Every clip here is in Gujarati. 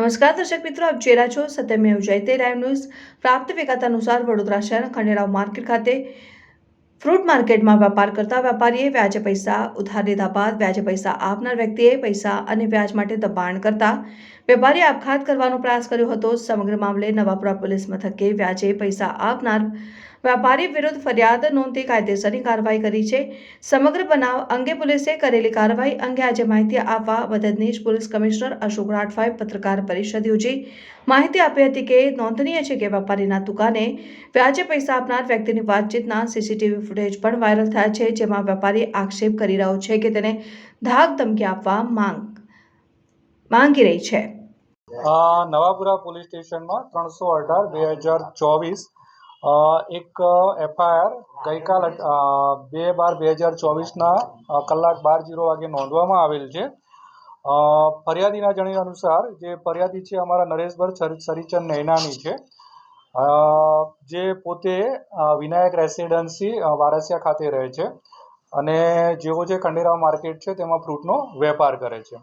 નમસ્કાર દર્શક મિત્રો, આપ જોઈ રહ્યા છો સત્યમેવ જયતે લાઈવ ન્યૂઝ। પ્રાપ્ત વિગત અનુસાર વડોદરા શહેર ખંડેરાવ માર્કેટ ખાતે ફ્રૂટ માર્કેટમાં વેપાર કરતા વેપારીએ વ્યાજે પૈસા ઉધાર લીધા બાદ વ્યાજે પૈસા આપનાર વ્યક્તિએ પૈસા અને વ્યાજ માટે દબાણ કરતા વેપારીએ આપઘાત કરવાનો પ્રયાસ કર્યો હતો। સમગ્ર મામલે નવાપુરા પોલીસ મથકે વ્યાજે પૈસા આપનાર વેપારી વિરુદ્ધ ફરિયાદ નોંધી કાયદેસરની કાર્યવાહી કરી છે। સમગ્ર બનાવ અંગે પોલીસે કરેલી કાર્યવાહી અંગે આજે માહિતી આપવા મદદનીશ પોલીસ કમિશનર અશોક રાઠવાએ પત્રકાર પરિષદ યોજી માહિતી આપી હતી કે નોંધનીય છે કે વેપારીના દુકાને વ્યાજે પૈસા આપનાર વ્યક્તિની વાતચીતના સીસીટીવી ફૂટેજ પણ વાયરલ થયા છે, જેમાં વેપારી આક્ષેપ કરી રહ્યો છે કે તેને ધાક ધમકી આપવા માંગી રહી છે। નવાપુરા પોલીસ સ્ટેશનમાં 318/2024 એક એફઆઈઆર ગઈકાલ 2/12/2024 કલાક 12:00 વાગે નોંધવામાં આવેલ છે। ફરિયાદીના જણાવ્યા અનુસાર જે ફરિયાદી છે અમારા નરેશભાઈ સરીચંદ નૈનાની છે, જે પોતે વિનાયક રેસિડેન્સી વારસિયા ખાતે રહે છે અને જેઓ જે ખંડેરાવ માર્કેટ છે તેમાં ફ્રૂટનો વેપાર કરે છે।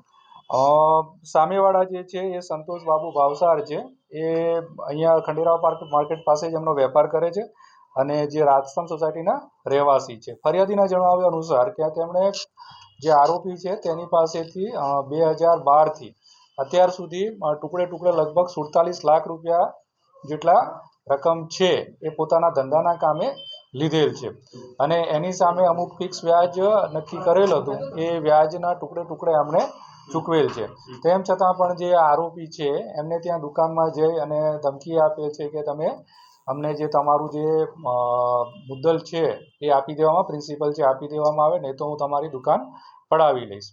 સામેવાળા જે છે એ સંતોષ બાબુ ભાવસાર છે, એ અહીંયા ખંડેરાવ માર્કેટ પાસે જ એમનો વેપાર કરે છે અને જે રાજસ્તંભ સોસાયટીના રહેવાસી છે। ફરિયાદીના જણાવ્યા અનુસાર કે તેમણે જે આરોપી છે તેની પાસેથી 2012થી અત્યાર સુધી ટુકડે લગભગ 47 લાખ રૂપિયા જેટલા રકમ છે એ પોતાના ધંધાના કામે લીધેલ છે અને એની સામે અમુક ફિક્સ વ્યાજ નક્કી કરેલ હતું, એ વ્યાજના ટુકડે એમણે ચૂકવેલ છે। તેમ છતાં પણ જે આરોપી છે એમને ત્યાં દુકાનમાં જઈ અને ધમકી આપે છે કે તમે અમને જે તમારું જે મુદ્દલ છે એ આપી દેવામાં, પ્રિન્સિપલ છે આપી દેવામાં આવે, નહીં તો હું તમારી દુકાન પડાવી લઈશ।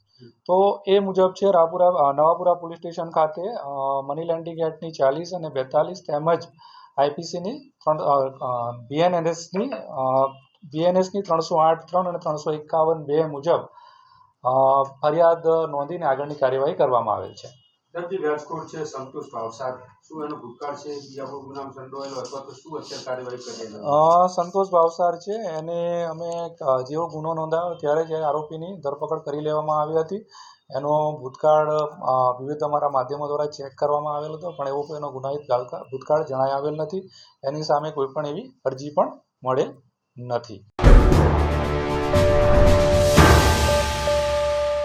તો એ મુજબ છે નવાપુરા પોલીસ સ્ટેશન ખાતે મની લોન્ડરિંગ એક્ટની 40 અને 42 તેમજ આઈપીસીની બીએનએસની 308(3) અને 351(2) મુજબ ફરિયાદ નોંધીને આગળની કાર્યવાહી કરવામાં આવેલ છે। રાજકોટ છે સંતોષ ભાવસાર, શું એનો ભૂતકાળ છે, બીજા કોઈ ગુનામાં સંડોવાયેલો અથવા તો શું અત્યારે કાર્યવાહી કરી? સંતોષ ભાવસાર છે, એને અમે જેવો ગુનો નોંધાયો ત્યારે જ આરોપીની ધરપકડ કરી લેવામાં આવી હતી। એનો ભૂતકાળ વિવિધ અમારા માધ્યમો દ્વારા ચેક કરવામાં આવેલ હતો, પણ એવો કોઈનો ગુનાહિત ભૂતકાળ જણાઈ આવેલ નથી। એની સામે કોઈ પણ એવી અરજી પણ મળેલ નથી।